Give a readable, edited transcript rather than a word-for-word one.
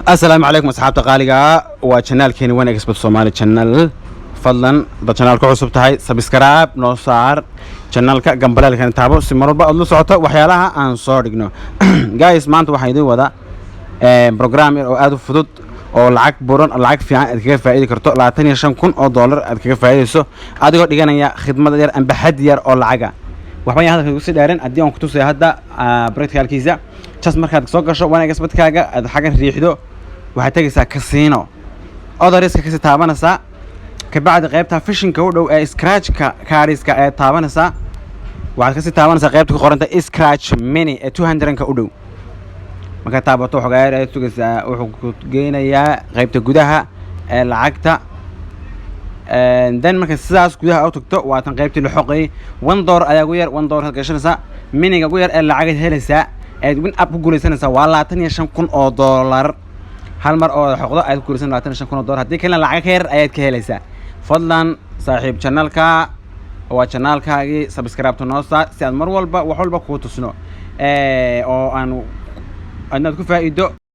السلام عليكم أصحاب تقاليقا وشانال كيني وين إكسبرت سومالي شانال فضلا دا شانال كو عصب تهي سبسكرايب نو صار شانال كا جنبلا كان تابو سمر با ادلو سوتو waxyaalaha aan soo dhigno guys maanta waxaan idin wada program oo aad u fudud oo lacag buran lacag fiican aad kaga faa'iidi karto $25,000 aad kaga faa'iideyso adigoo dhiganaya khidmad yar amba xad yar oo lacaga waxbaan hadalka ugu sii dheereen hadii aan ku tusay hadda practicalkiisa just markaad soo gasho waan expertkaaga aad xagan riixdo waxaad tagaysaa casino odariska ka taabanaysaa ka bacdi qaybta fishinka u dhow ee scratch-ka kaariska ee taabanaysaa waxaad ka taabanaysaa qaybta ku qoranta scratch mini ee 200-ka u dhow marka taabato xogaayar ay sugaysaa wuxuu ku geenayaa qaybta gudaha ee lacagta then marka sidaas gudaha u tagto waa tan qaybtii la xoqay $1 ayaa ugu yar $1 had gashanaysaa miniga ugu yar ee lacag helaysaa ee win up ku guuleysanaysaa waa $25,000 hal mar oo xoqdo aad ku guuleysan $25,000 hadii kale lacag heer ayaad ka helaysaa fadlan saaxiib channelka waa channelkaagii subscribe to noo saar si aad mar walba wax walba ku tusno oo aan ku faa'iido